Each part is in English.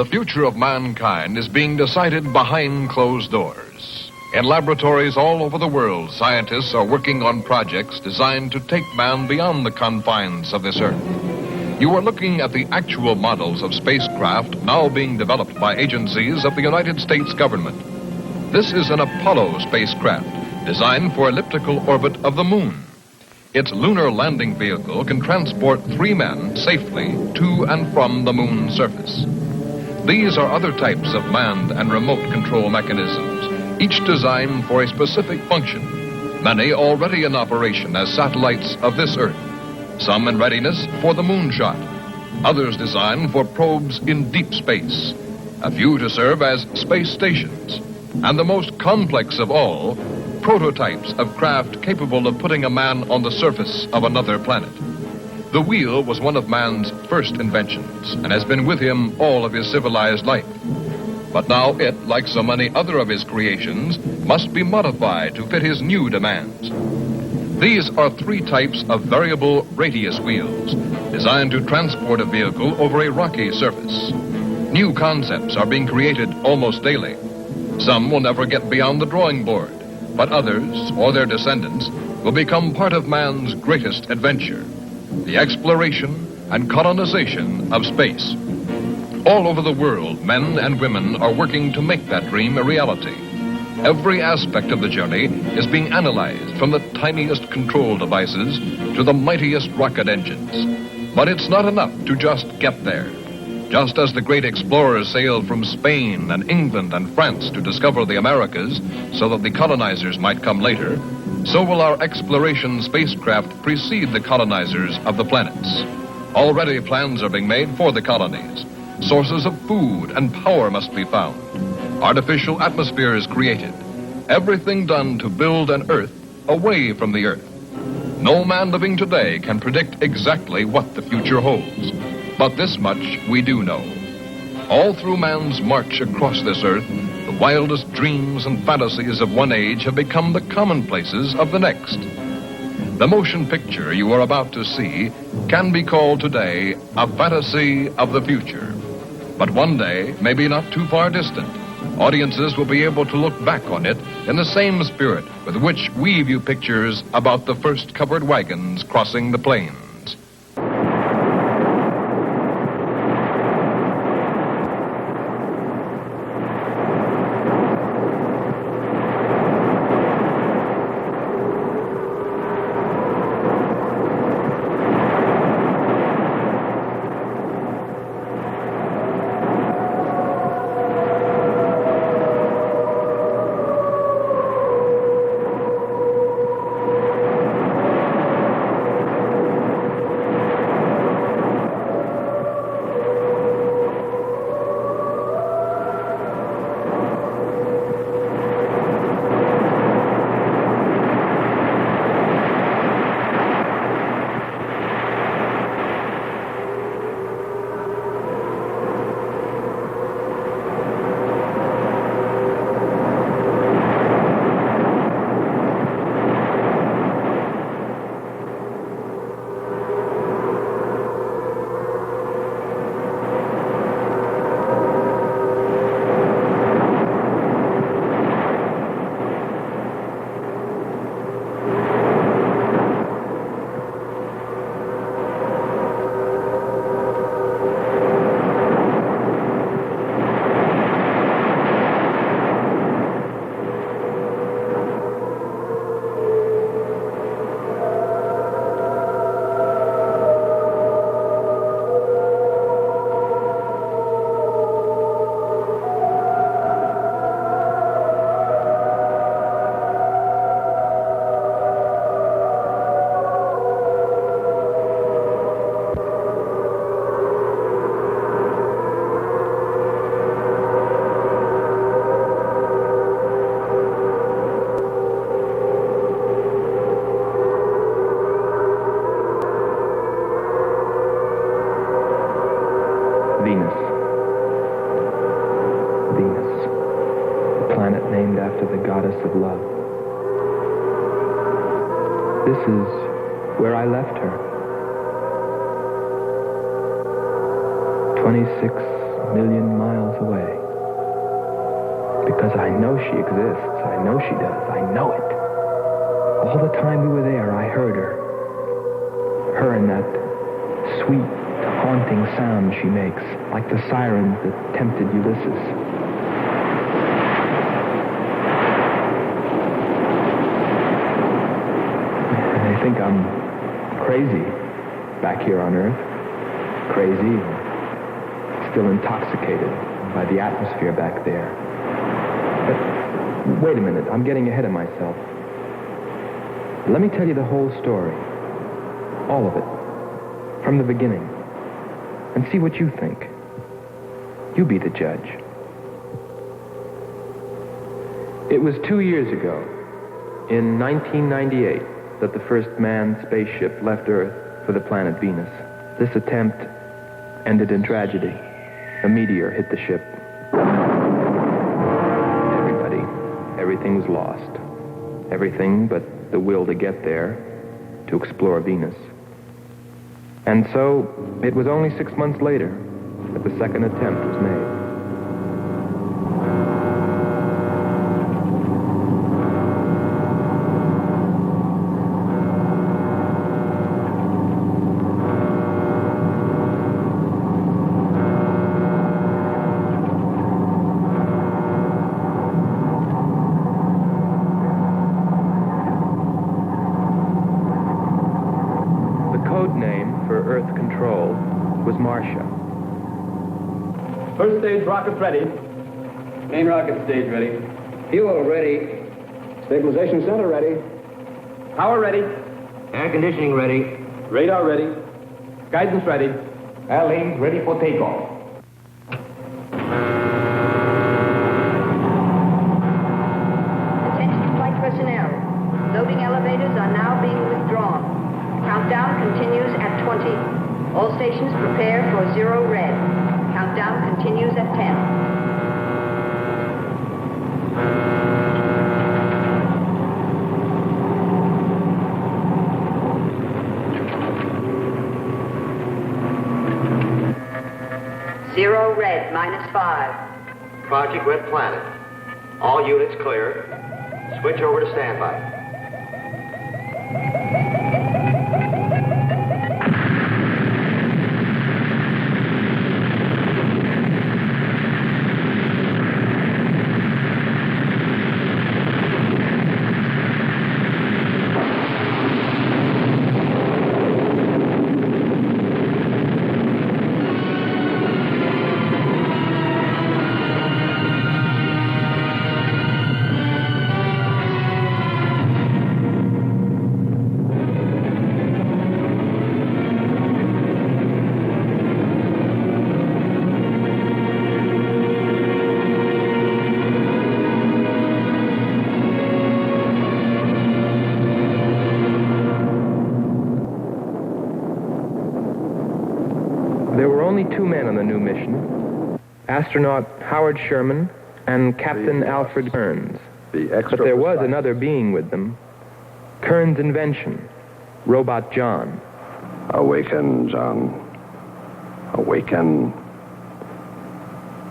The future of mankind is being decided behind closed doors. In laboratories all over the world, scientists are working on projects designed to take man beyond the confines of this Earth. You are looking at the actual models of spacecraft now being developed by agencies of the United States government. This is an Apollo spacecraft designed for elliptical orbit of the moon. Its lunar landing vehicle can transport 3 men safely to and from the moon's surface. These are other types of manned and remote control mechanisms, each designed for a specific function, many already in operation as satellites of this Earth, some in readiness for the moonshot, others designed for probes in deep space, a few to serve as space stations, and the most complex of all, prototypes of craft capable of putting a man on the surface of another planet. The wheel was one of man's first inventions and has been with him all of his civilized life. But now it, like so many other of his creations, must be modified to fit his new demands. These are 3 types of variable radius wheels, designed to transport a vehicle over a rocky surface. New concepts are being created almost daily. Some will never get beyond the drawing board, but others, or their descendants, will become part of man's greatest adventure, the exploration and colonization of space. All over the world, men and women are working to make that dream a reality. Every aspect of the journey is being analyzed, from the tiniest control devices to the mightiest rocket engines. But it's not enough to just get there. Just as the great explorers sailed from Spain and England and France to discover the Americas so that the colonizers might come later, so will our exploration spacecraft precede the colonizers of the planets. Already plans are being made for the colonies. Sources of food and power must be found. Artificial atmospheres created. Everything done to build an Earth away from the Earth. No man living today can predict exactly what the future holds. But this much we do know. All through man's march across this Earth, the wildest dreams and fantasies of one age have become the commonplaces of the next. The motion picture you are about to see can be called today a fantasy of the future. But one day, maybe not too far distant, audiences will be able to look back on it in the same spirit with which we view pictures about the first covered wagons crossing the plains. Venus. Venus, the planet named after the goddess of love. This is where I left her. 26 million miles away. Because I know she exists. I know she does. I know it. All the time we were there, I heard her. Her and that sweet, haunting sound she makes, like the sirens that tempted Ulysses. I think I'm crazy back here on Earth. Crazy, still intoxicated by the atmosphere back there. But wait a minute, I'm getting ahead of myself. Let me tell you the whole story. All of it. From the beginning. And see what you think. You be the judge. It was 2 years ago, in 1998, that the first manned spaceship left Earth for the planet Venus. This attempt ended in tragedy. A meteor hit the ship. Everything was lost. Everything but the will to get there, to explore Venus. And so, it was only 6 months later that the second attempt was made. First stage rockets ready. Main rocket stage ready. Fuel ready. Stabilization center ready. Power ready. Air conditioning ready. Radar ready. Guidance ready. Airlines ready for takeoff. Attention flight personnel. Loading elevators are now being withdrawn. Countdown continues at 20. All stations prepare for 0 red. Countdown continues at 10. Zero red, -5. Project Red Planet. All units clear. Switch over to standby. Only 2 men on the new mission, astronaut Howard Sherman and Captain Alfred Kearns. But there was another being with them, Kearns' invention, Robot John. Awaken, John. Awaken.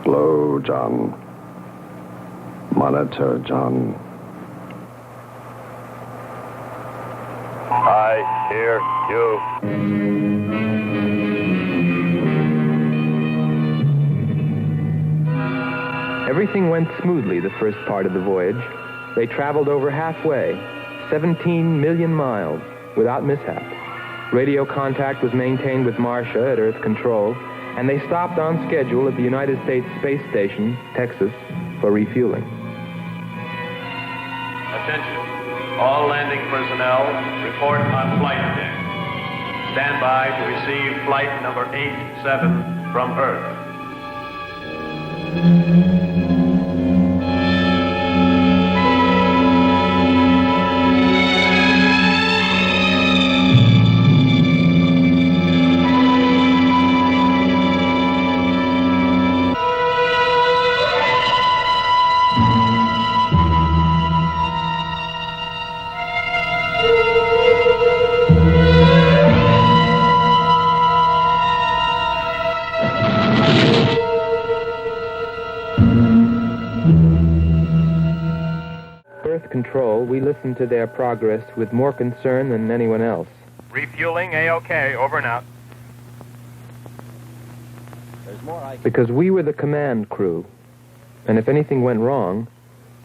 Glow, John. Monitor, John. I hear you. Everything went smoothly the first part of the voyage. They traveled over halfway, 17 million miles, without mishap. Radio contact was maintained with Marcia at Earth Control, and they stopped on schedule at the United States Space Station, Texas, for refueling. Attention. All landing personnel, report on flight deck. Stand by to receive flight number 87 from Earth. with control, we listened to their progress with more concern than anyone else. Refueling A-OK, over and out. Because we were the command crew, and if anything went wrong,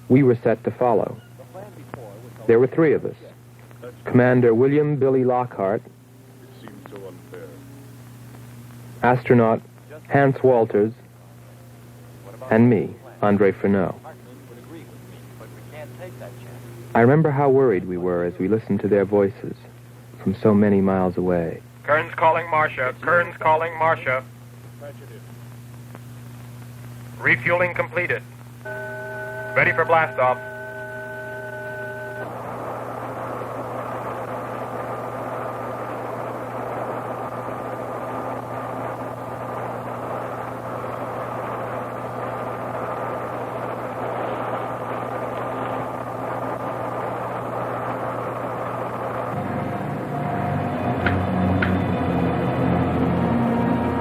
we were set to follow. There were three of us. Commander William Billy Lockhart, astronaut Hans Walters, and me, Andre Furneaux. I remember how worried we were as we listened to their voices from so many miles away. Kern's calling Marcia. Kern's calling Marcia. Refueling completed. Ready for blastoff.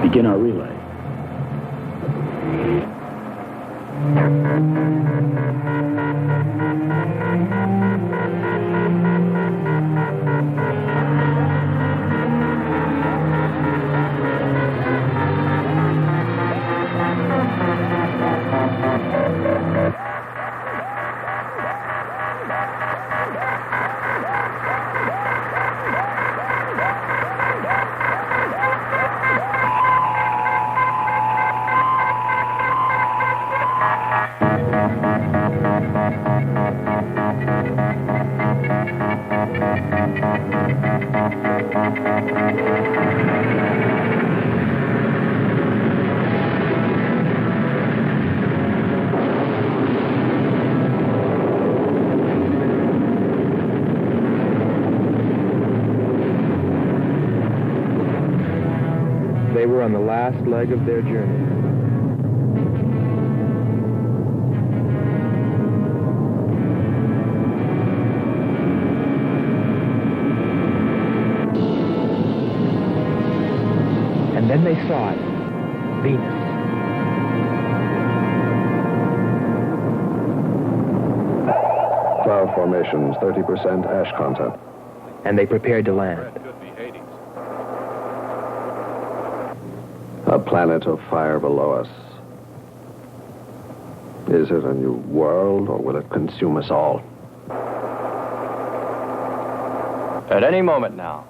Begin our relay. They were on the last leg of their journey. And then they saw it. Venus. Cloud formations, 30% ash content. And they prepared to land. A planet of fire below us. Is it a new world, or will it consume us all? At any moment now.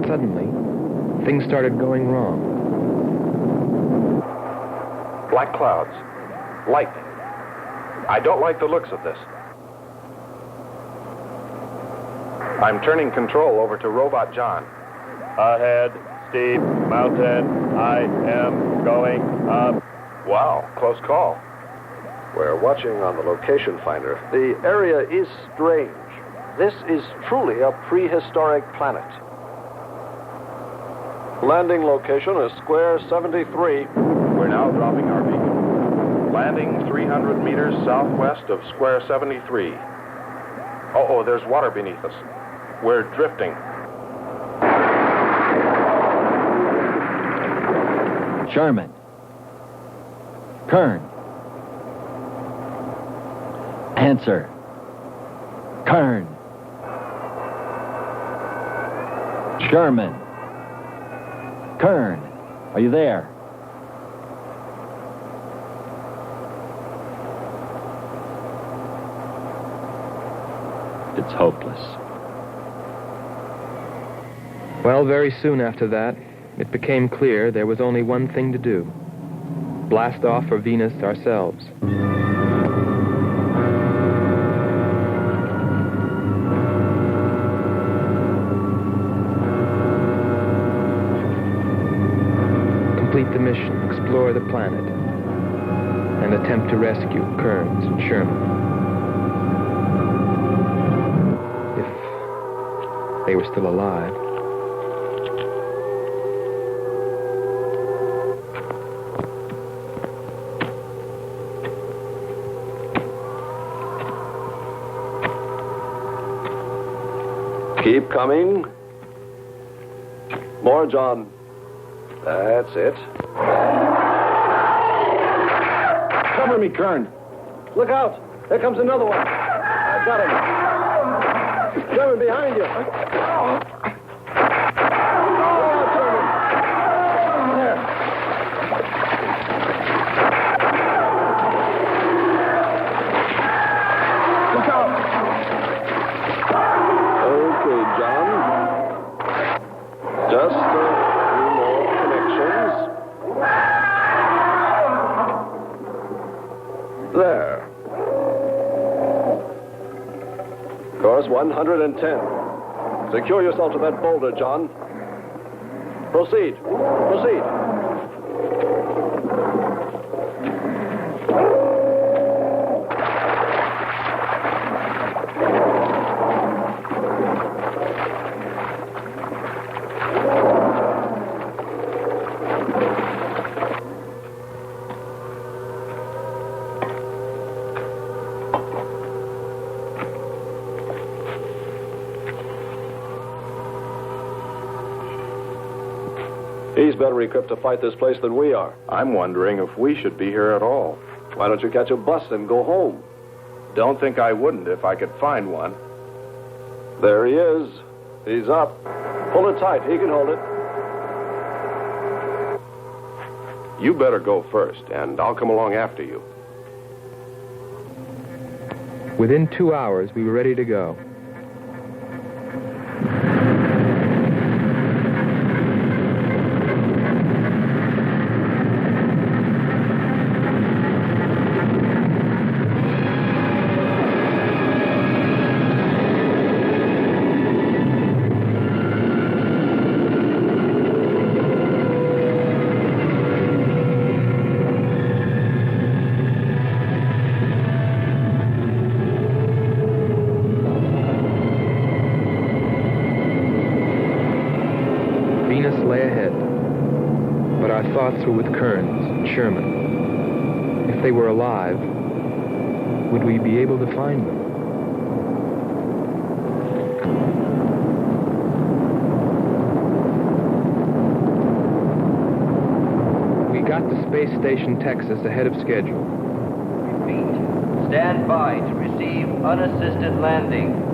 Suddenly, things started going wrong. Black clouds. Lightning. I don't like the looks of this. I'm turning control over to Robot John. Ahead, steep mountain. I am going up. Wow, close call. We're watching on the location finder. The area is strange. This is truly a prehistoric planet. Landing location is Square 73. We're now dropping our beacon. Landing 300 meters southwest of Square 73. Oh, there's water beneath us. We're drifting. Sherman. Kern. Answer. Kern. Sherman. Kern, are you there? It's hopeless. Well, very soon after that, it became clear there was only one thing to do. Blast off for Venus ourselves. mission, explore the planet, and attempt to rescue Kearns and Sherman. If they were still alive. Keep coming. More, John. That's it. Cover me, Kern. Look out. There comes another one. I got him. Sherman, behind you. Just a few more connections. There. Course 110. Secure yourself to that boulder, John. Proceed. Proceed. He's better equipped to fight this place than we are. I'm wondering if we should be here at all. Why don't you catch a bus and go home? Don't think I wouldn't if I could find one. There he is. He's up. Pull it tight. He can hold it. You better go first, and I'll come along after you. Within 2 hours, we were ready to go. Were with Kearns and Sherman. If they were alive, would we be able to find them? We got to Space Station Texas ahead of schedule. Repeat. Stand by to receive unassisted landing.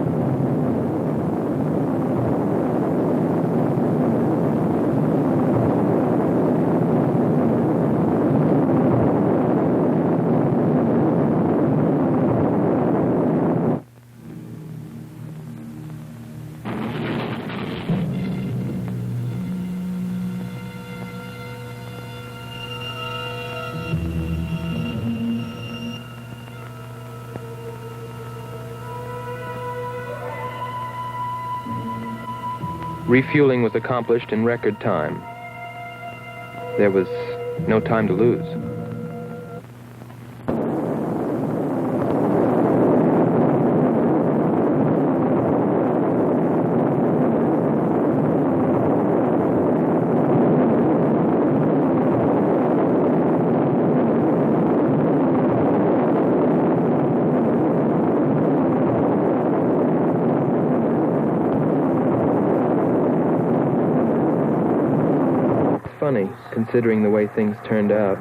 Refueling was accomplished in record time. There was no time to lose. Funny, considering the way things turned out.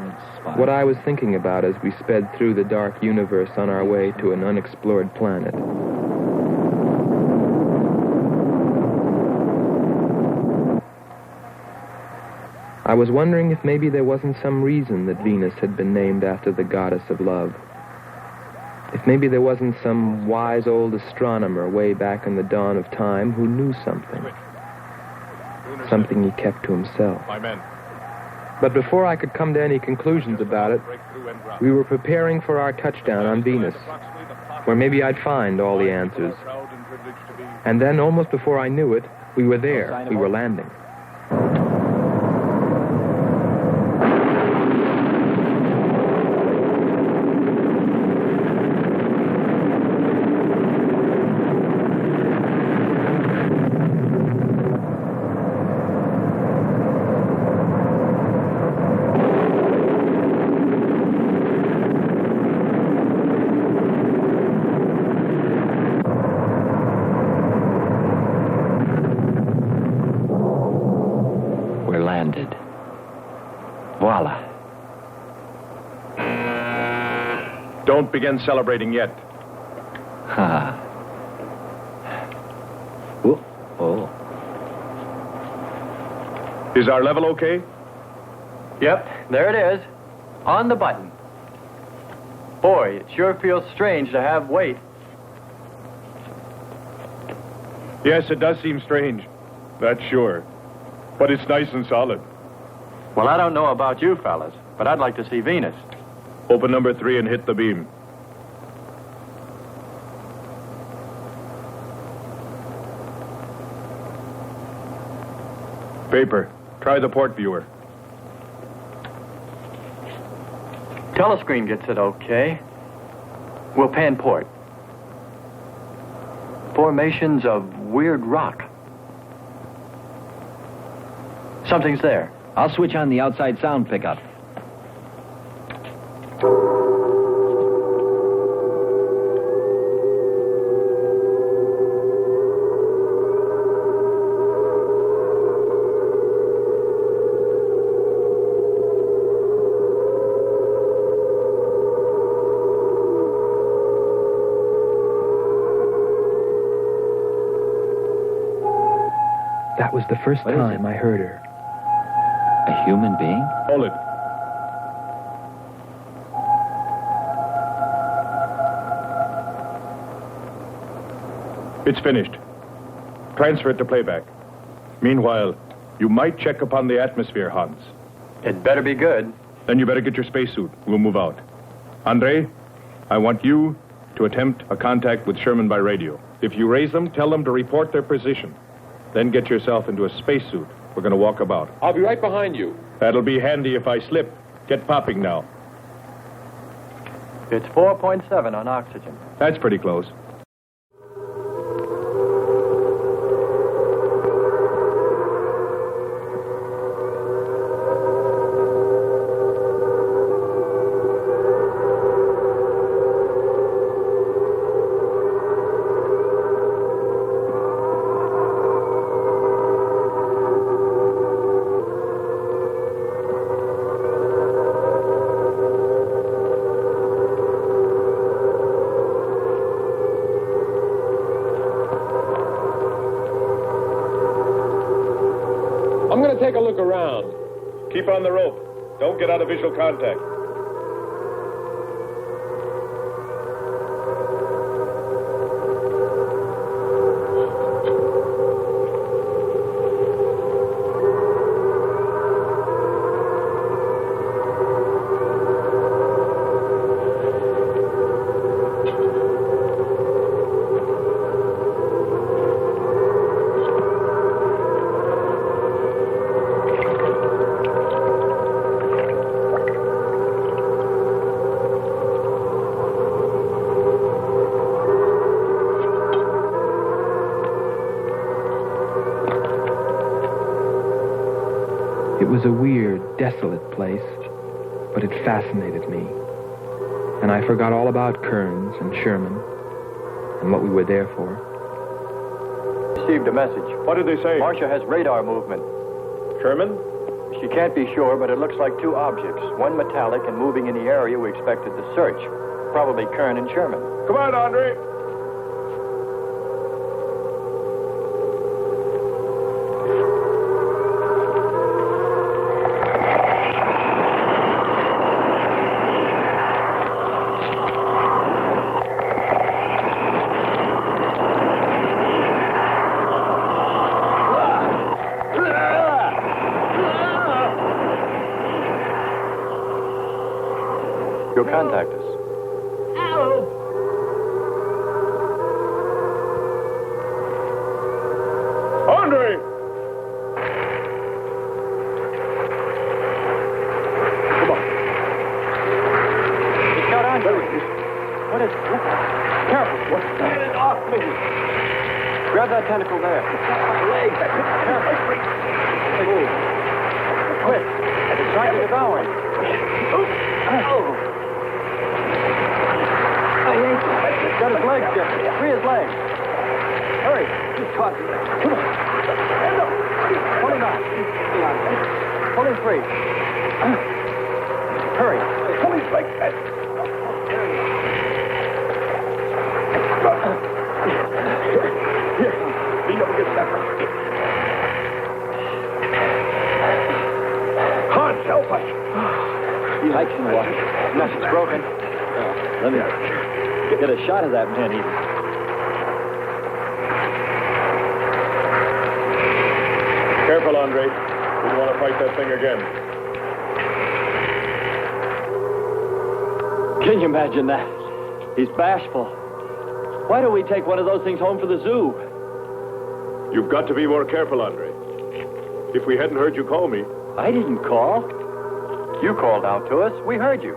What I was thinking about as we sped through the dark universe on our way to an unexplored planet. I was wondering if maybe there wasn't some reason that Venus had been named after the goddess of love. If maybe there wasn't some wise old astronomer way back in the dawn of time who knew something. Something he kept to himself. But before I could come to any conclusions about it, we were preparing for our touchdown on Venus, where maybe I'd find all the answers. And then, almost before I knew it, we were there. We were landing. begin celebrating yet. Ha. Oh. Oh. Is our level okay? Yep, there it is. On the button. Boy, it sure feels strange to have weight. Yes, it does seem strange. That's sure. But it's nice and solid. Well, I don't know about you fellas, but I'd like to see Venus. Open number 3 and hit the beam. Paper. Try the port viewer. Telescreen gets it okay. We'll pan port. Formations of weird rock. Something's there. I'll switch on the outside sound pickup. That was the first time I heard her. A human being? Hold it. It's finished. Transfer it to playback. Meanwhile, you might check upon the atmosphere, Hans. It better be good. Then you better get your spacesuit. We'll move out. Andre, I want you to attempt a contact with Sherman by radio. If you raise them, tell them to report their position. Then get yourself into a spacesuit. We're going to walk about. I'll be right behind you. That'll be handy if I slip. Get popping now. It's 4.7 on oxygen. That's pretty close. I'm going to take a look around. Keep on the rope. Don't get out of visual contact. It was a weird, desolate place, but it fascinated me. And I forgot all about Kearns and Sherman and what we were there for. Received a message. What did they say? Marcia has radar movement. Sherman? She can't be sure, but it looks like two objects. One metallic and moving in the area we expected to search. Probably Kern and Sherman. Come on, Andre. You'll contact us. Andre! Come on. It's got Andre. What is it? Careful. Get it off me. Grab that tentacle there. It's got my leg. Careful. Quick. It's trying to devour him. He's got his legs different. Free his legs. Hurry. He's caught. Come on. Pull him out. Pull him free. Hurry. Pull him like that. I can watch. Nothing's broken. Let me get a shot of that man even. Careful, Andre. We don't want to fight that thing again. Can you imagine that? He's bashful. Why don't we take one of those things home for the zoo? You've got to be more careful, Andre. If we hadn't heard you call me... I didn't call. You called out to us. We heard you.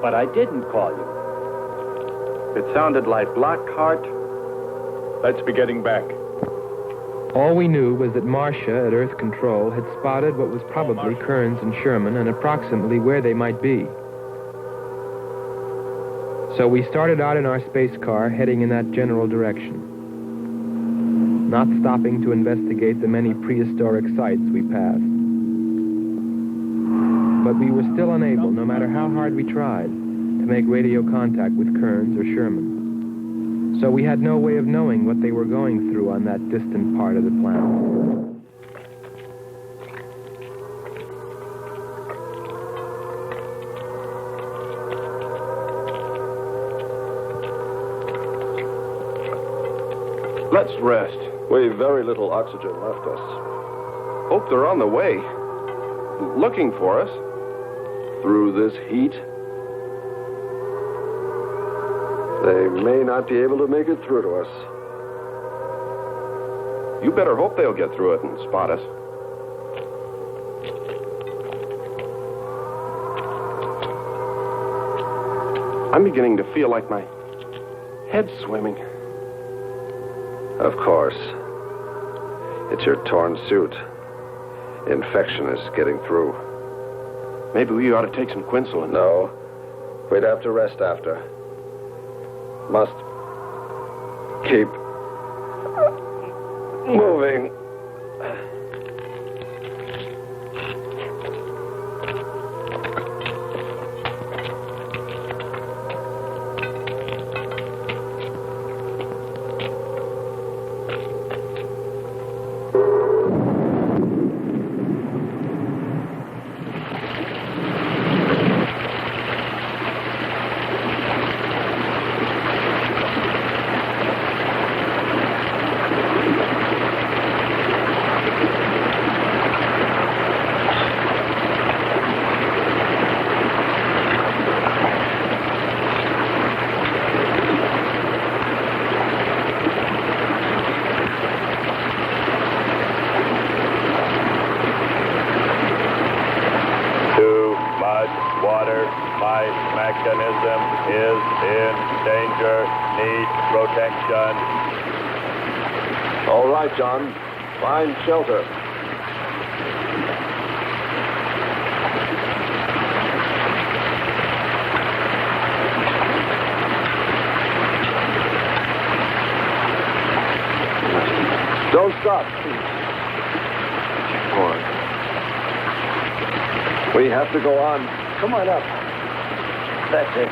But I didn't call you. It sounded like Lockhart. Let's be getting back. All we knew was that Marcia at Earth Control had spotted what was probably Kearns and Sherman and approximately where they might be. So we started out in our space car, heading in that general direction, not stopping to investigate the many prehistoric sites we passed. But we were still unable, no matter how hard we tried, to make radio contact with Kearns or Sherman. So we had no way of knowing what they were going through on that distant part of the planet. Let's rest. We've very little oxygen left us. Hope they're on the way. Looking for us. Through this heat. They may not be able to make it through to us. You better hope they'll get through it and spot us. I'm beginning to feel like my head's swimming. Of course. It's your torn suit. Infection is getting through. Maybe we ought to take some quinsulin. No. We'd have to rest after. Must keep moving. All right, John. Find shelter. Don't stop. Come on. We have to go on. Come on up. That's it.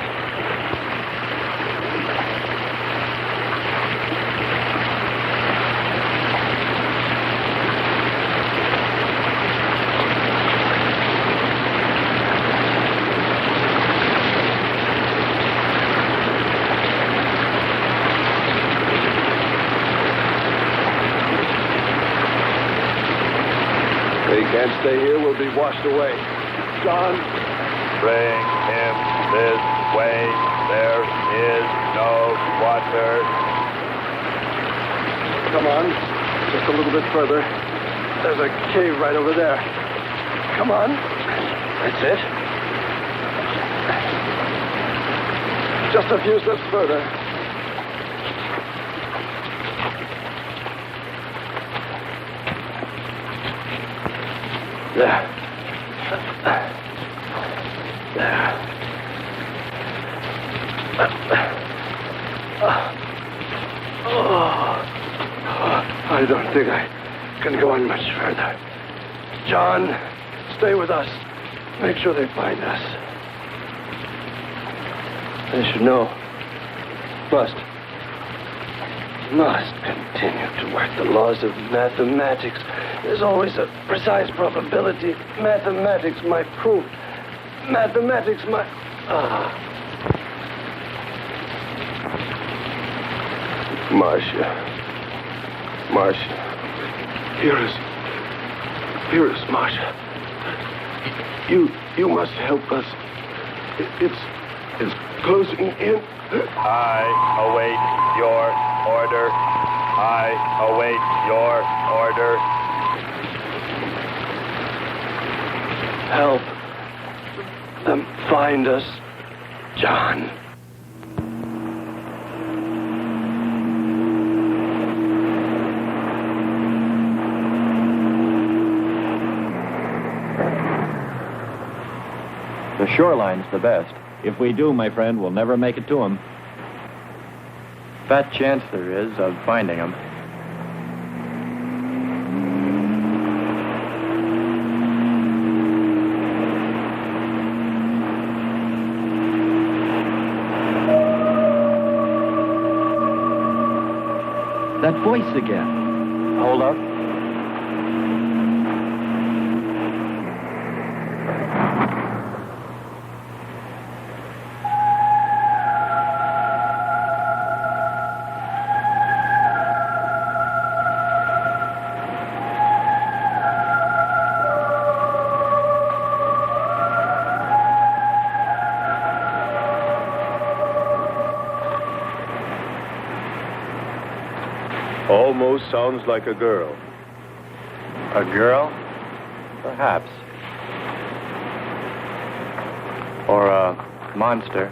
Can't stay here, we'll be washed away. John. Bring him this way. There is no water. Come on. Just a little bit further. There's a cave right over there. Come on. That's it. Just a few steps further. There. There. I don't think I can go on much further. John, stay with us. Make sure they find us. They should know. Must continue to work the laws of mathematics. There's always a precise probability. Mathematics might prove mathematics, my... Marcia. Here is Marcia. You must help us. It's closing in. I await your order. I await your order. Help them find us, John. The shoreline's the best. If we do, my friend, we'll never make it to him. Fat chance there is of finding him. That voice again. Hold up. Almost sounds like a girl. A girl? Perhaps. Or a monster.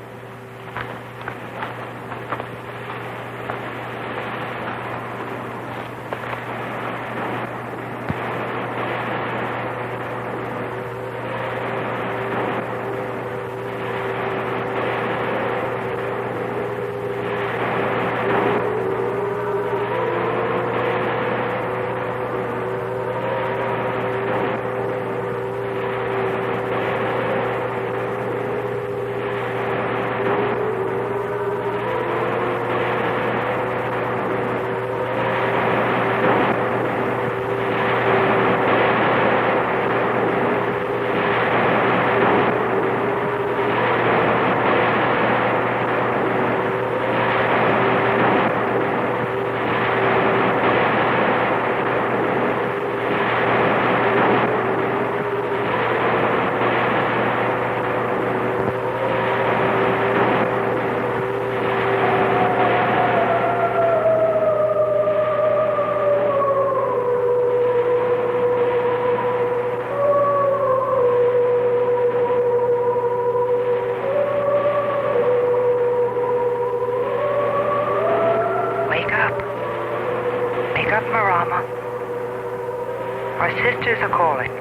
Our sisters are calling.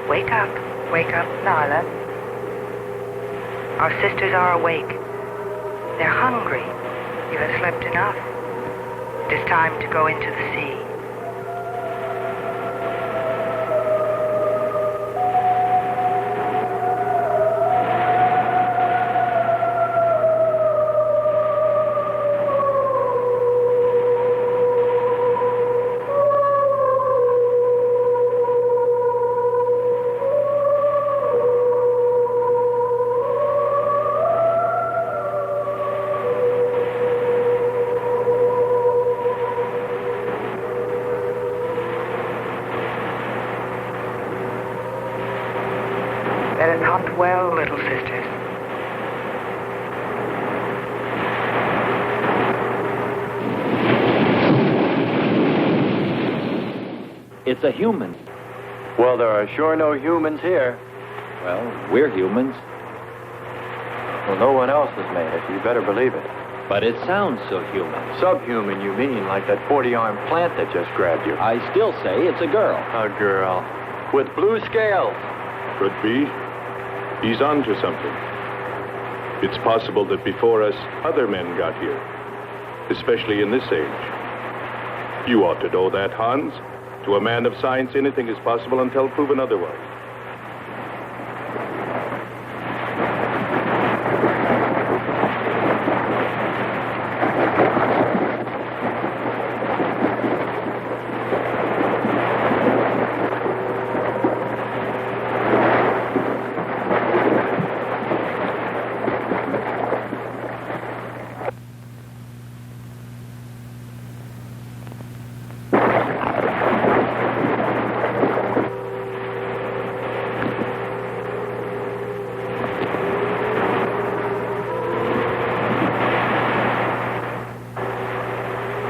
Wake up, Nyla. Our sisters are awake. They're hungry. You have slept enough. It is time to go into the sea. That is not well, little sisters. It's a human. Well, there are sure no humans here. Well, we're humans. Well, no one else has made it. You better believe it. But it sounds so human. Subhuman, you mean, like that 40-armed plant that just grabbed you. I still say it's a girl. A girl. With blue scales. Could be. He's on to something. It's possible that before us, other men got here. Especially in this age. You ought to know that, Hans. To a man of science, anything is possible until proven otherwise.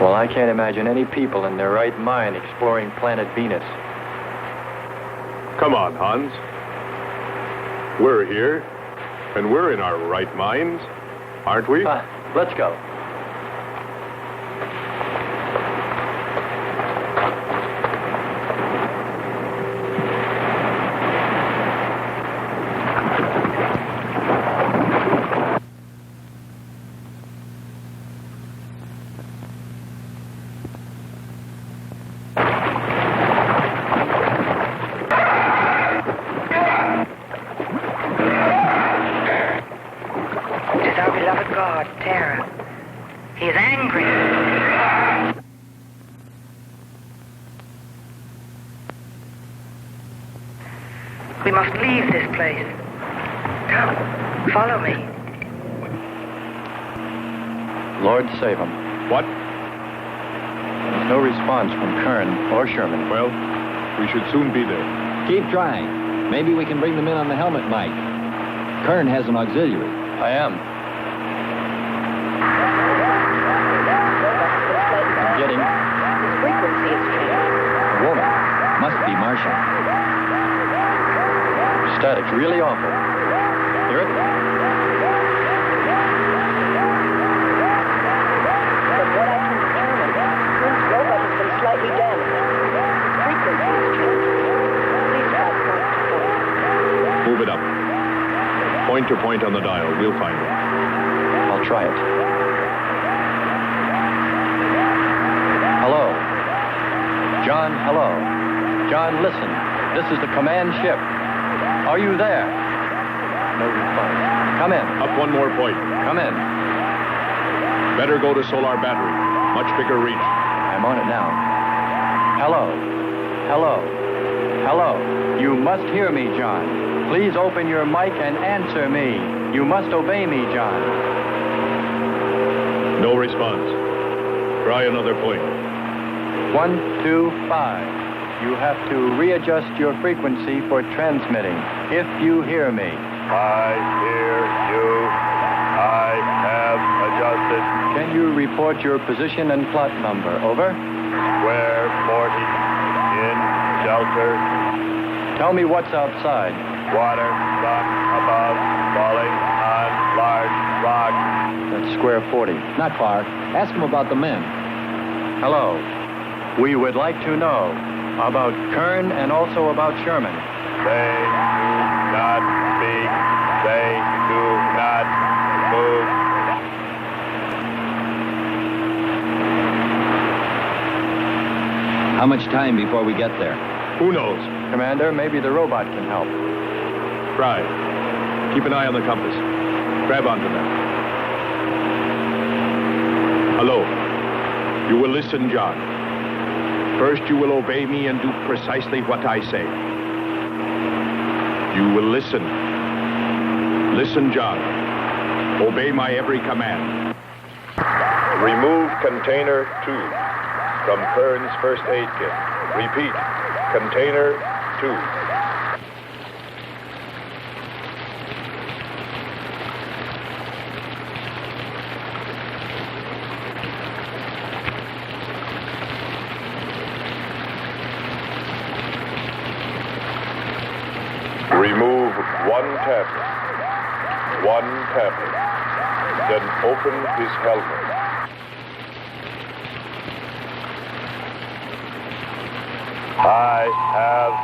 Well, I can't imagine any people in their right mind exploring planet Venus. Come on, Hans. We're here, and we're in our right minds, aren't we? Let's go. We must leave this place. Come, follow me. Lord save him. What? There's no response from Kern or Sherman. Well, we should soon be there. Keep trying. Maybe we can bring them in on the helmet mic. Kern has an auxiliary. I am. I'm getting... His frequency is changing. A woman. Must be Martian. Static, really awful. Hear it? From what I can determine, Kern's robot has been slightly damaged. Frequency is changing. Please try point to point. Move it up. Point to point on the dial. We'll find it. I'll try it. Hello. John, hello. John, listen. This is the command ship. Are you there? No response. Come in. Up one more point. Come in. Better go to solar battery. Much bigger reach. I'm on it now. Hello. Hello. Hello. You must hear me, John. Please open your mic and answer me. You must obey me, John. No response. Try another point. 1, 2, 5. You have to readjust your frequency for transmitting. If you hear me. I hear you. I have adjusted. Can you report your position and plot number? Over. Square 40. In shelter. Tell me what's outside. Water, sun above, falling on large rock. That's square 40. Not far. Ask him about the men. Hello. We would like to know about Kern and also about Sherman. They do not speak. They do not move. How much time before we get there? Who knows? Commander, maybe the robot can help. Try. Keep an eye on the compass. Grab onto that. Hello. You will listen, John. First, you will obey me and do precisely what I say. You will listen. Listen, John. Obey my every command. Remove container 2 from Kern's first aid kit. Repeat, container 2. Remove one tablet. Then open his helmet. I have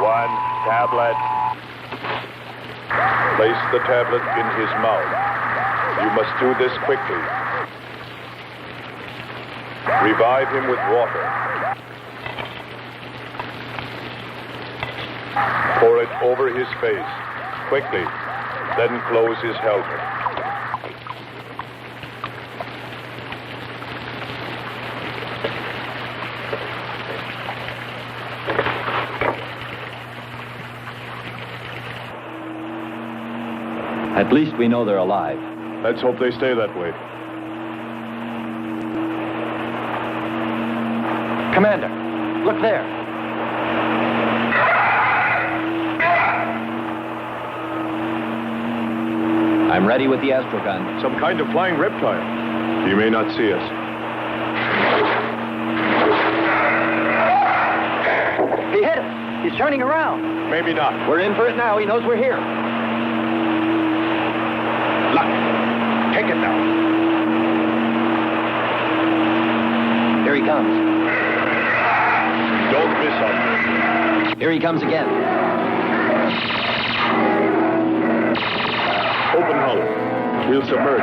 one tablet. Place the tablet in his mouth. You must do this quickly. Revive him with water. Pour it over his face, quickly, then close his helmet. At least we know they're alive. Let's hope they stay that way. Commander, look there. I'm ready with the astrogun. Some kind of flying reptile. He may not see us. He's turning around. Maybe not. We're in for it now. He knows we're here. Look. Take it now. Here he comes. Don't miss him. Here he comes again. Open hull. We'll submerge.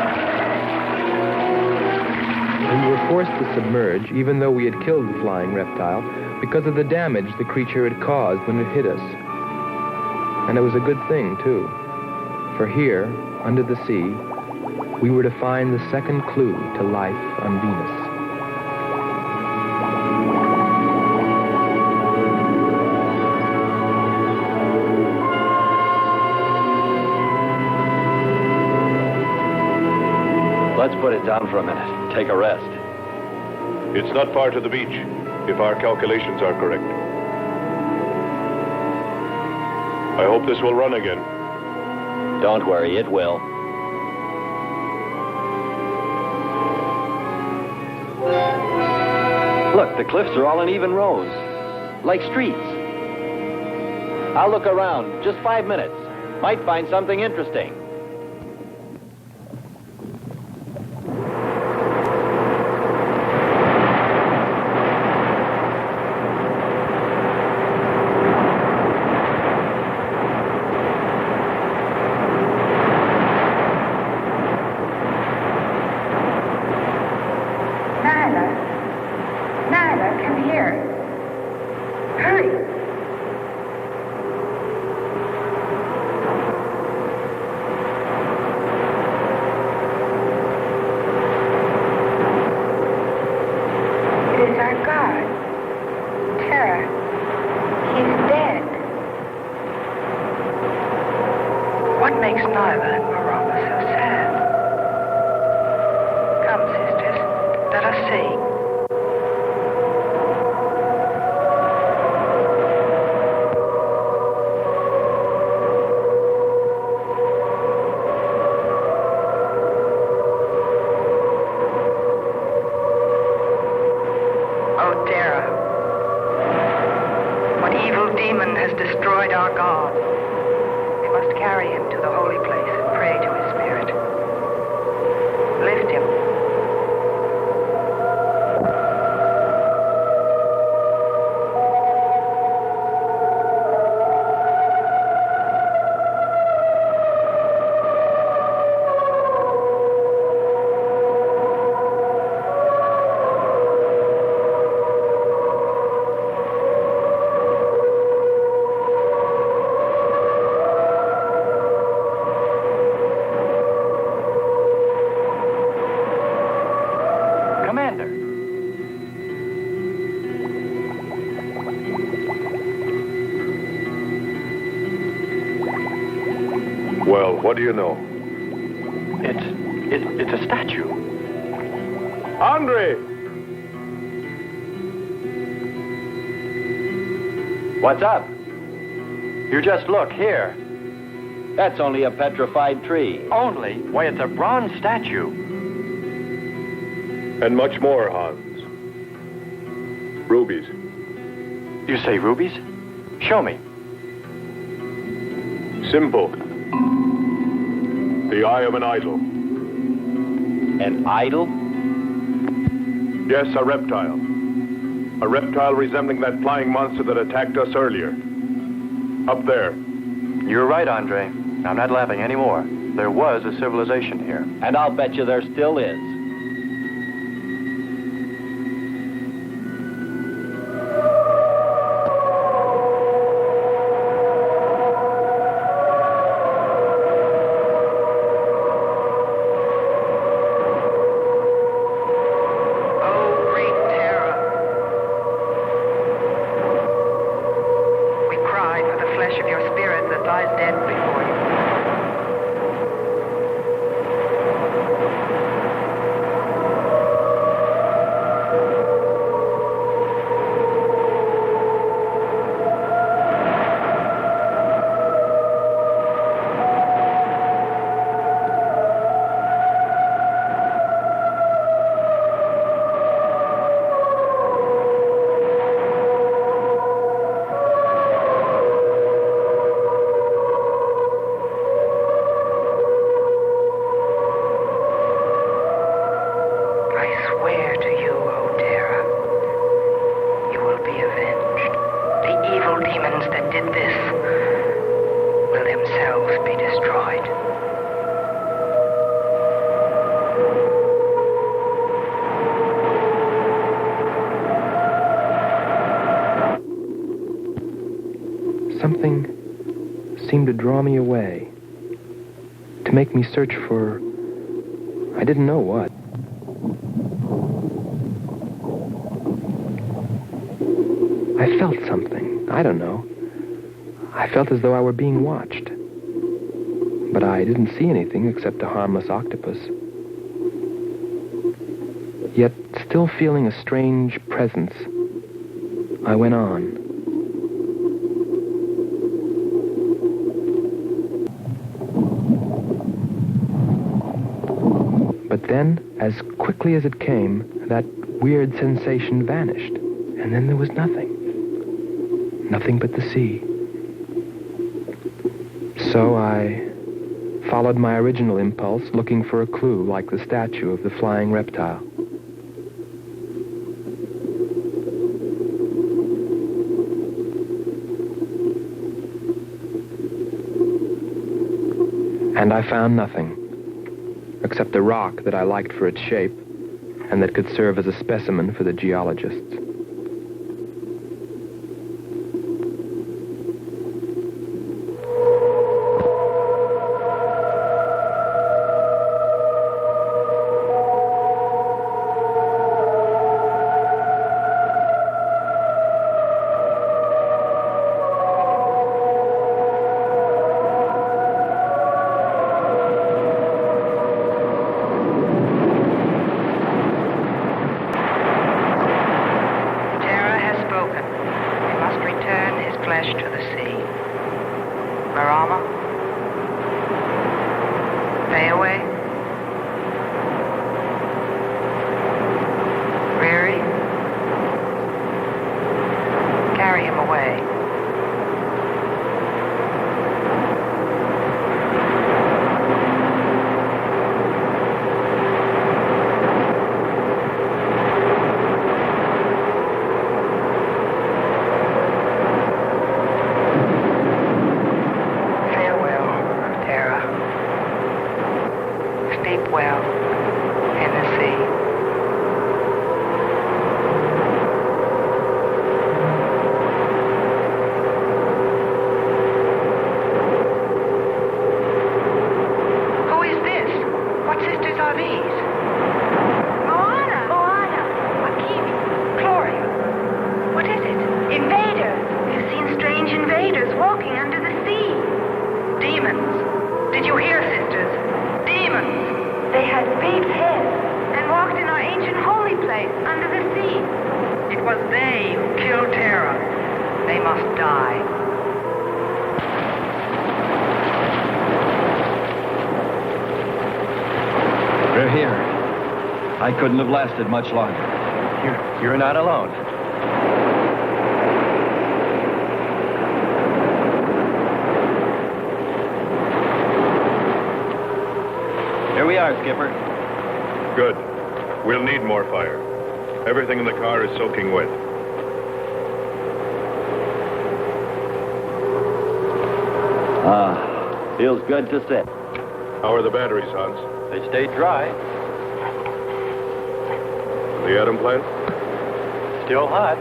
We were forced to submerge, even though we had killed the flying reptile, because of the damage the creature had caused when it hit us. And it was a good thing, too. For here, under the sea, we were to find the second clue to life on Venus. Let's put it down for a minute. Take a rest. It's not far to the beach, if our calculations are correct. I hope this will run again. Don't worry, it will. Look, the cliffs are all in even rows, like streets. I'll look around. Just 5 minutes. Might find something interesting. Well, what do you know? It's a statue. Andre! What's up? You just look here. That's only a petrified tree. Only? Why, it's a bronze statue. And much more, Hans. Rubies. You say rubies? Show me. Simple. The eye of an idol. An idol? Yes, a reptile. A reptile resembling that flying monster that attacked us earlier. Up there. You're right, Andre. I'm not laughing anymore. There was a civilization here. And I'll bet you there still is. like this will themselves be destroyed. Something seemed to draw me away, to make me search for, I didn't know what. I felt something, I don't know. I felt as though I were being watched. But I didn't see anything except a harmless octopus. Yet, still feeling a strange presence, I went on. But then, as quickly as it came, that weird sensation vanished. And then there was nothing. Nothing but the sea. So I followed my original impulse, looking for a clue like the statue of the flying reptile. And I found nothing, except a rock that I liked for its shape and that could serve as a specimen for the geologists. I couldn't have lasted much longer. You're not alone. Here we are, Skipper. Good. We'll need more fire. Everything in the car is soaking wet. Feels good to sit. How are the batteries, Hans? They stayed dry. The atom plant? Still hot.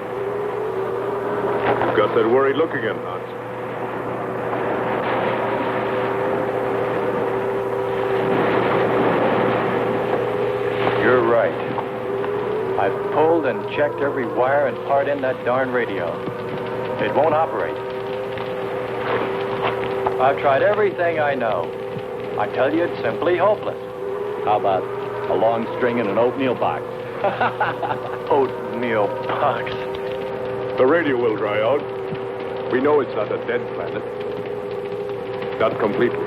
You've got that worried look again, Hans. You're right. I've pulled and checked every wire and part in that darn radio. It won't operate. I've tried everything I know. I tell you, it's simply hopeless. How about a long string and an oatmeal box? Oatmeal box. The radio will dry out. We know it's not a dead planet. Not completely.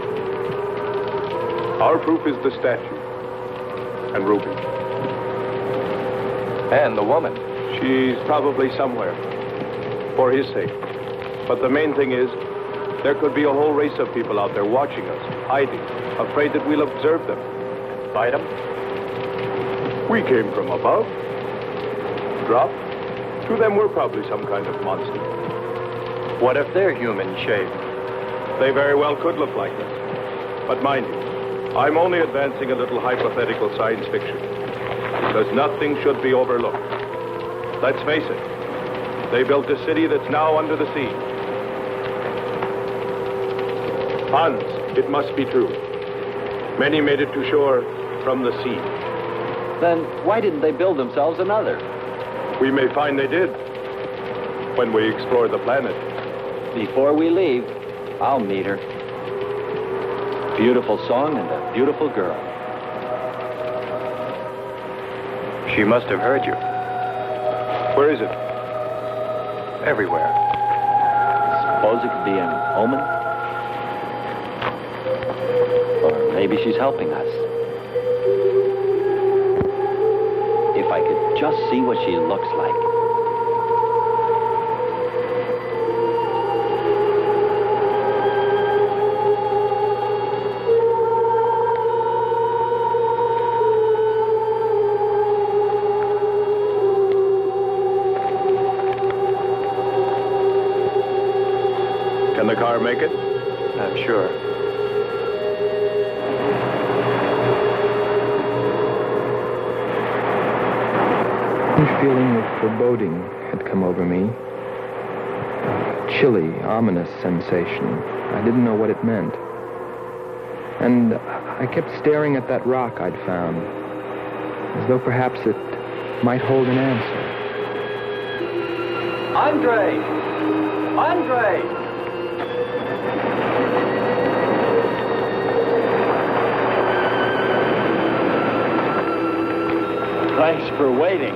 Our proof is the statue. And Ruby. And the woman. She's probably somewhere. For his sake. But the main thing is, there could be a whole race of people out there watching us, hiding, afraid that we'll observe them. Fight them? We came from above. Dropped. To them, we're probably some kind of monster. What if they're human shaped? They very well could look like this. But mind you, I'm only advancing a little hypothetical science fiction. Because nothing should be overlooked. Let's face it, they built a city that's now under the sea. Hans, it must be true. Many made it to shore from the sea. Then why didn't they build themselves another? We may find they did when we explore the planet. Before we leave, I'll meet her. Beautiful song and a beautiful girl. She must have heard you. Where is it? Everywhere. Suppose it could be an omen? Or maybe she's helping us. If I could just see what she looks like. Can the car make it? I'm sure. A feeling of foreboding had come over me. A chilly, ominous sensation. I didn't know what it meant. And I kept staring at that rock I'd found, as though perhaps it might hold an answer. Andre! Andre! Thanks for waiting.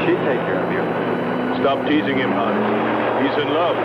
She'd take care of you. Stop teasing him, Hans. He's in love.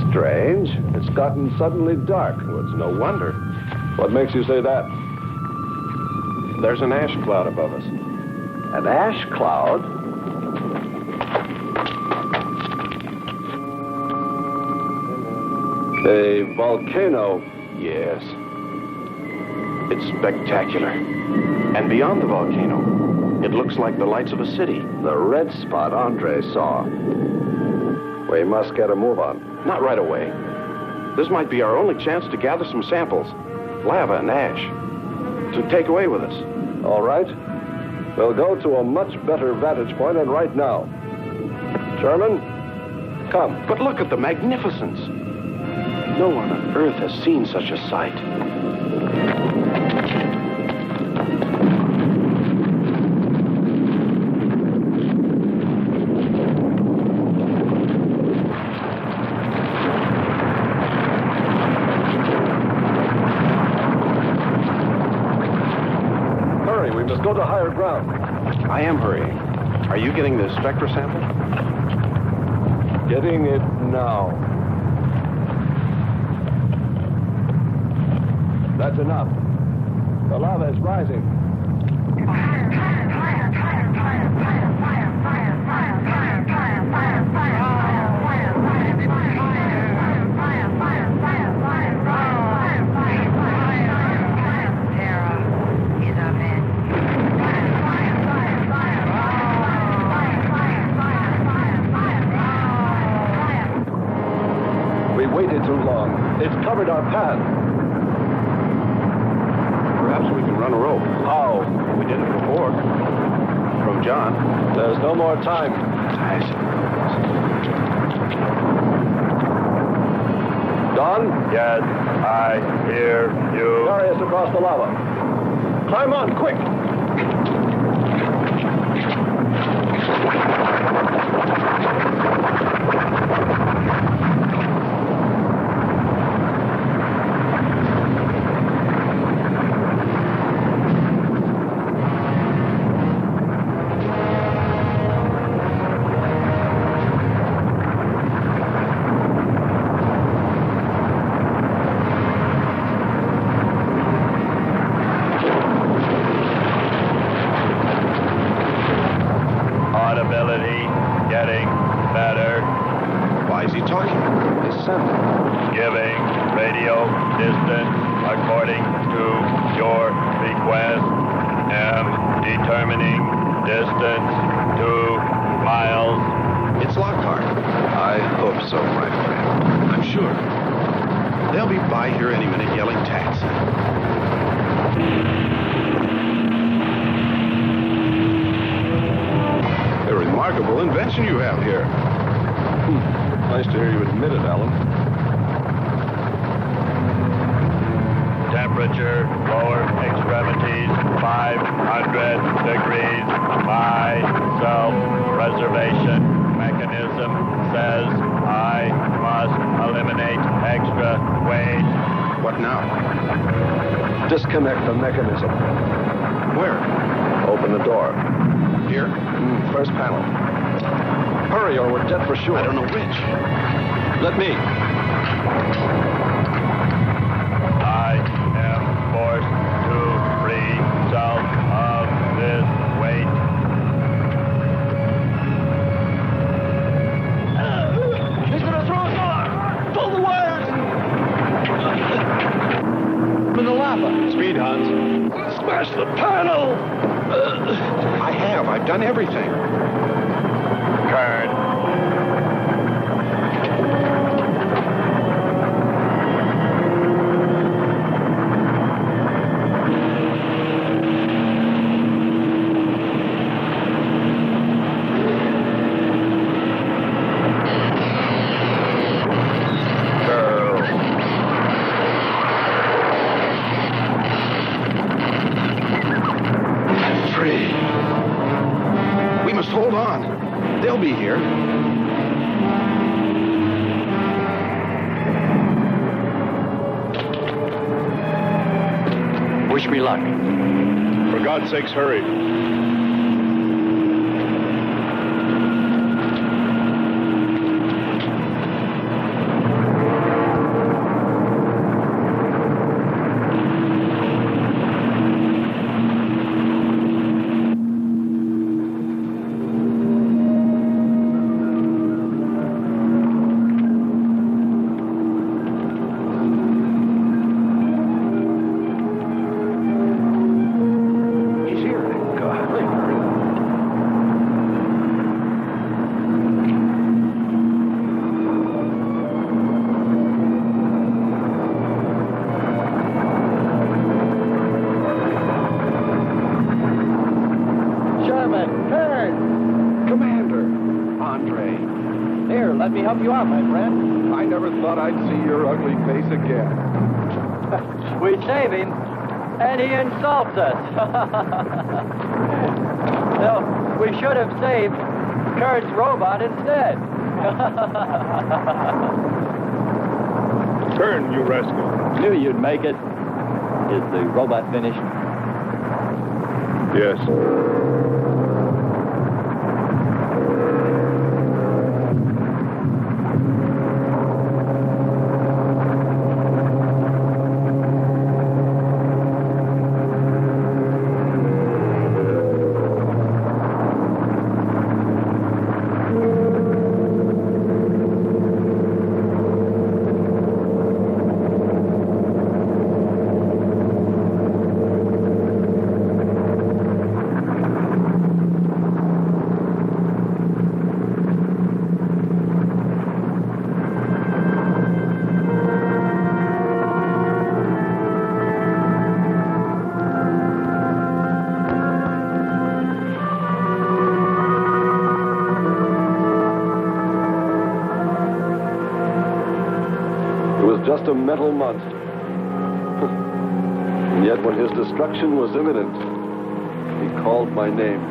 Strange. It's gotten suddenly dark. Well, it's no wonder. What makes you say that? There's an ash cloud above us. An ash cloud? A volcano. Yes. It's spectacular. And beyond the volcano, it looks like the lights of a city. The red spot Andre saw. We must get a move on. Not right away. This might be our only chance to gather some samples. lava and ash to take away with us. All right. We'll go to a much better vantage point, and right now. Sherman, come. But look at the magnificence. No one on Earth has seen such a sight. Hurry, we must go to higher ground. I am hurrying. Are you getting the spectra sample? Getting it now. That's enough. The lava is rising. We waited too long. It's covered our path. Perhaps we can run a rope. How? We did it before. From John. There's no more time. Don? Yes, I hear you. Carry us across the lava. Climb on, quick! Audibility getting better. Why is he talking? Listen. Giving radio distance according to your request. Am determining distance 2 miles. It's Lockhart. I hope so, my friend. I'm sure. They'll be by here any minute yelling taxi. A remarkable invention you have here. Nice to hear you admit it, Alan. Temperature, lower extremities, 500 degrees. My self-preservation mechanism says I must eliminate extra weight. What now? Disconnect the mechanism. Where? Open the door. Here? First panel. Hurry or we're dead for sure. I don't know which. Let me. I am forced to free self of this weight. He's gonna throw us off! Pull the wires! In the lava. Speed, Hans. Smash the panel! I've done everything. Kern. Hold on. They'll be here. Wish me luck. For God's sakes, hurry. He's here, thank God. you are, my friend. I never thought I'd see your ugly face again. We save him, and he insults us. No, we should have saved Kurt's robot instead. Turn, you rascal. Knew you'd make it. Is the robot finished? Yes. Just a metal monster. And yet when his destruction was imminent, he called my name.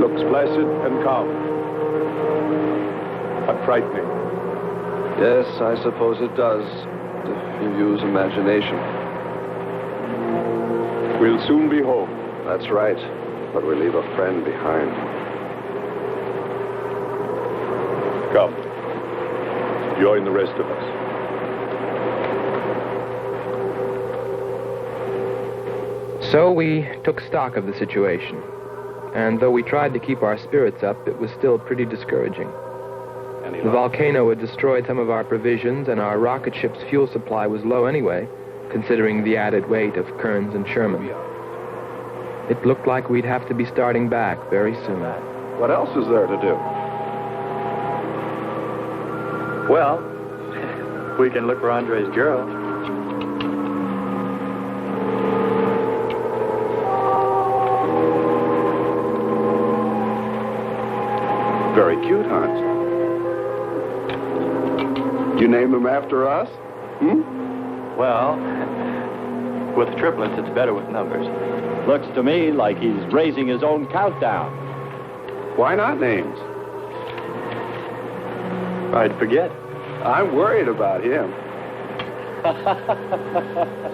Looks placid and calm. But frightening. Yes, I suppose it does, if you use imagination. We'll soon be home. That's right, but we leave a friend behind. Come. Join the rest of us. So we took stock of the situation. And though we tried to keep our spirits up, it was still pretty discouraging. The volcano had destroyed some of our provisions, and our rocket ship's fuel supply was low anyway, considering the added weight of Kearns and Sherman. It looked like we'd have to be starting back very soon. What else is there to do? Well, we can look for Andre's girl. Very cute, Hans. You name him after us? Well, with triplets, it's better with numbers. Looks to me like he's raising his own countdown. Why not names? I'd forget. I'm worried about him.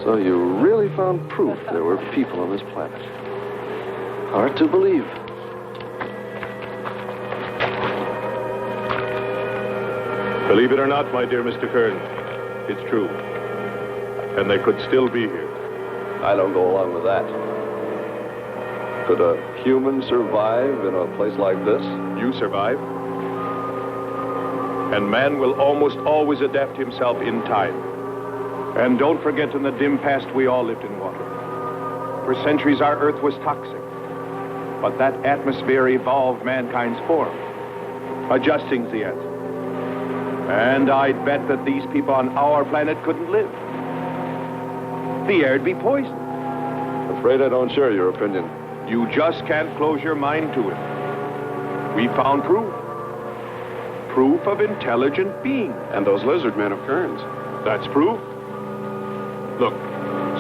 So you really found proof there were people on this planet. Hard to believe. Believe it or not, my dear Mr. Kearns, it's true. And they could still be here. I don't go along with that. Could a human survive in a place like this? You survive. And man will almost always adapt himself in time. And don't forget, in the dim past, we all lived in water. For centuries, our Earth was toxic. But that atmosphere evolved mankind's form, adjusting the answer. And I'd bet that these people on our planet couldn't live. The air'd be poisoned. Afraid I don't share your opinion. You just can't close your mind to it. We found proof. Proof of intelligent being. And those lizard men of Kearns. That's proof. Look,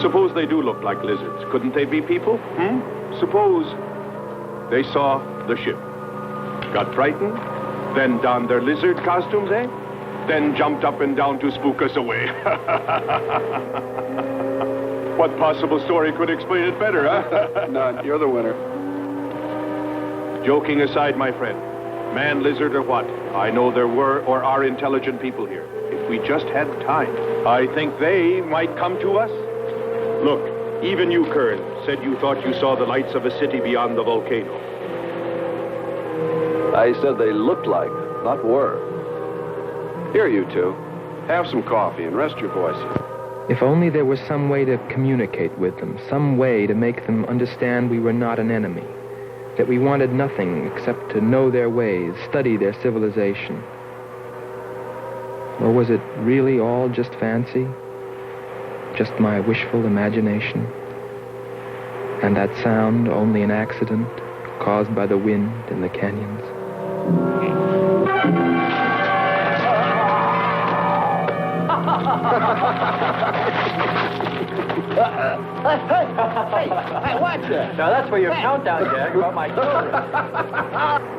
suppose they do look like lizards. Couldn't they be people? Suppose they saw the ship, got frightened, then donned their lizard costumes, then jumped up and down to spook us away. What possible story could explain it better, huh? None. You're the winner. Joking aside, my friend, man, lizard, or what, I know there were or are intelligent people here. If we just had time, I think they might come to us. Look, even you, Kern, said you thought you saw the lights of a city beyond the volcano. I said they looked like, not were. Here, you two. Have some coffee and rest your voices. If only there was some way to communicate with them, some way to make them understand we were not an enemy, that we wanted nothing except to know their ways, study their civilization. Or was it really all just fancy? Just my wishful imagination? And that sound only an accident? caused by the wind in the canyons. Hey, watch it. Now, that's for your countdown gag about my children.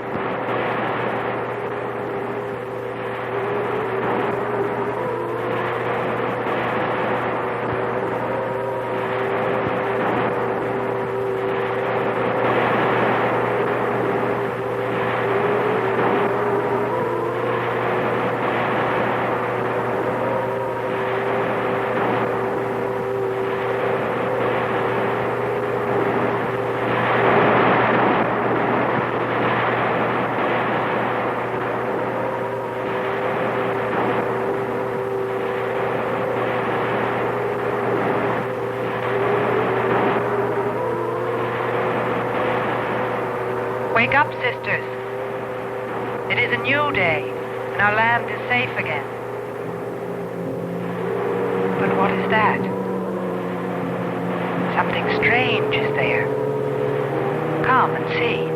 Wake up, sisters. It is a new day, and our land is safe again. But what is that? Something strange is there. Come and see.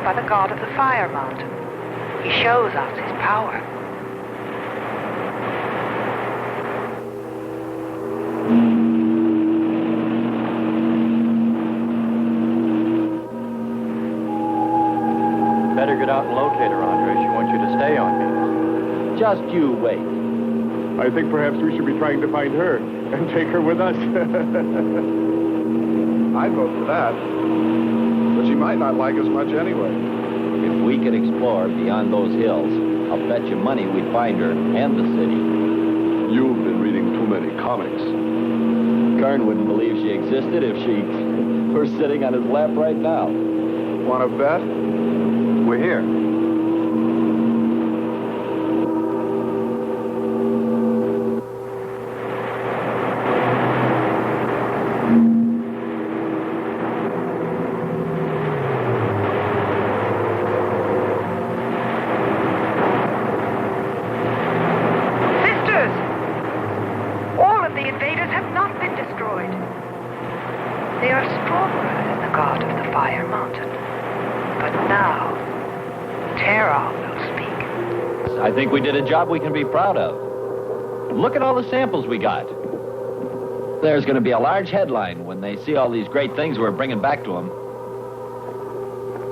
By the god of the fire mountain. He shows us his power. Better get out and locate her, Andre. She wants you to stay on me. Just you wait. I think perhaps we should be trying to find her and take her with us. I'd vote for that. But she might not like us much anyway. If we could explore beyond those hills, I'll bet you money we'd find her and the city. You've been reading too many comics. Kern wouldn't believe she existed if she were sitting on his lap right now. Want to bet? We're here. I think we did a job we can be proud of. Look at all the samples we got. There's going to be a large headline when they see all these great things we're bringing back to them.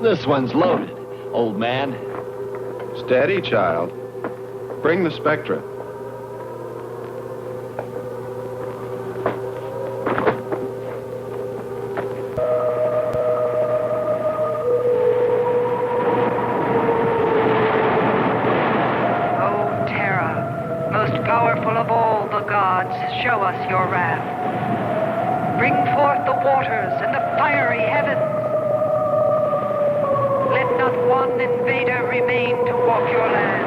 This one's loaded, old man. Steady, child. Bring the spectra. Show us your wrath. Bring forth the waters and the fiery heavens. Let not one invader remain to walk your land.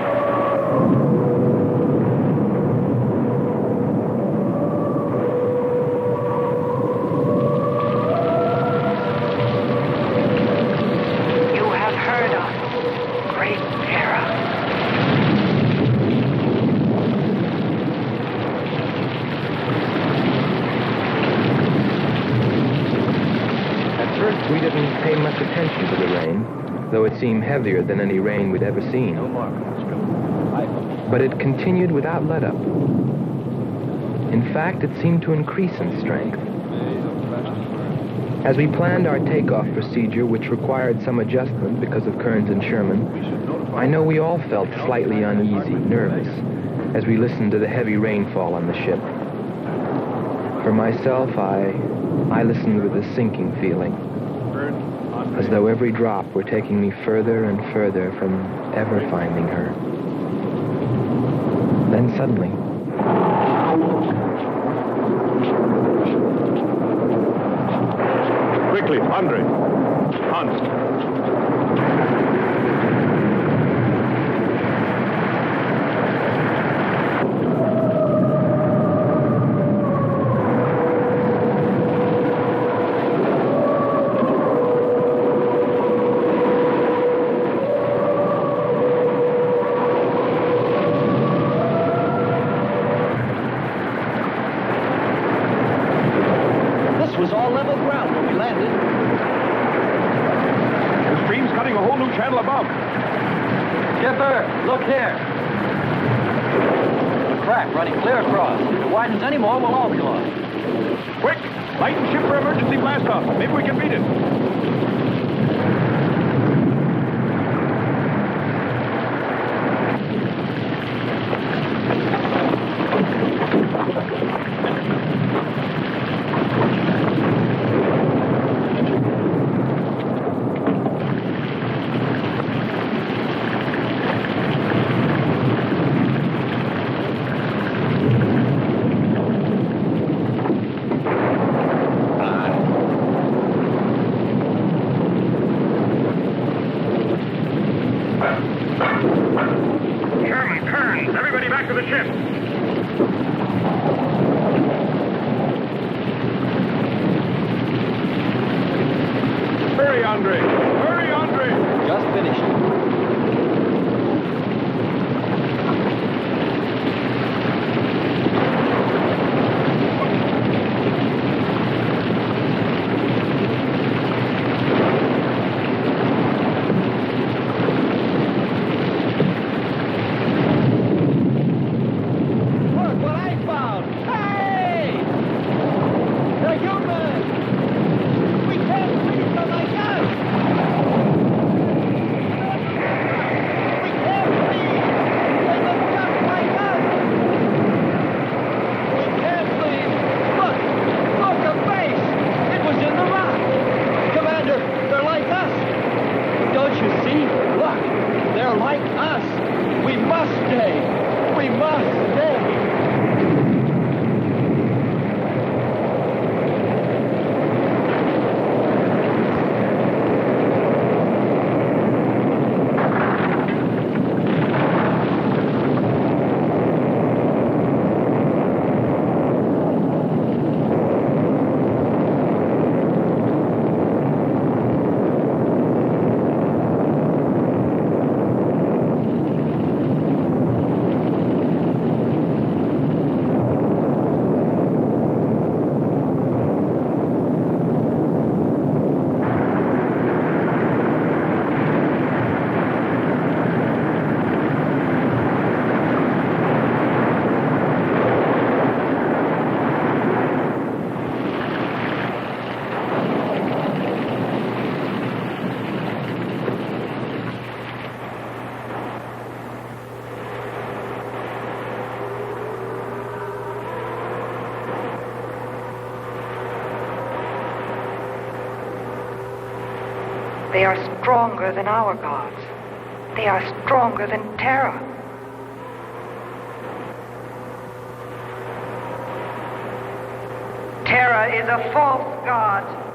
You have heard us, great Terra. We didn't pay much attention to the rain, though it seemed heavier than any rain we'd ever seen. But it continued without let-up. In fact, it seemed to increase in strength. As we planned our takeoff procedure, which required some adjustment because of Kearns and Sherman, I know we all felt slightly uneasy, nervous, as we listened to the heavy rainfall on the ship. For myself, I listened with a sinking feeling, as though every drop were taking me further and further from ever finding her. Then suddenly... Quick, Quickly, Andre. Hans. Look here. A crack running clear across. If it widens any more, we'll all be lost. Quick! Lighten ship for emergency blast-off. Maybe we can beat it. They are stronger than our gods. They are stronger than Terra. Terra is a false god.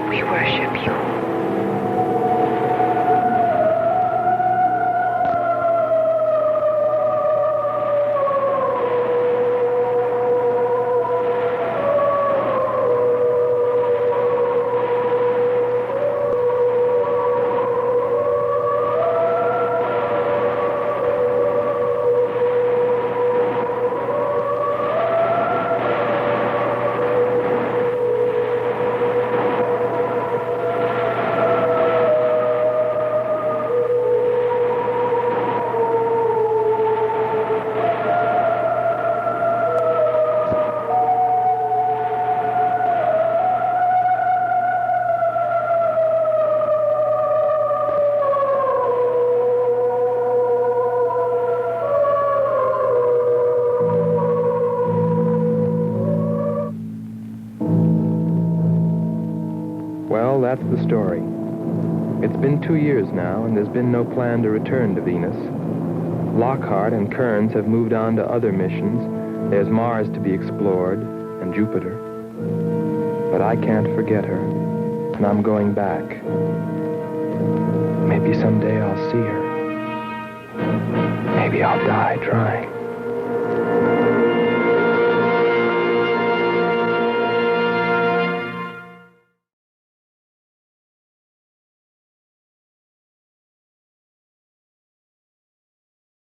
We worship you. Well, that's the story. It's been 2 years now, and there's been no plan to return to Venus. Lockhart and Kearns have moved on to other missions. There's Mars to be explored, and Jupiter. But I can't forget her, and I'm going back. Maybe someday I'll see her. Maybe I'll die trying.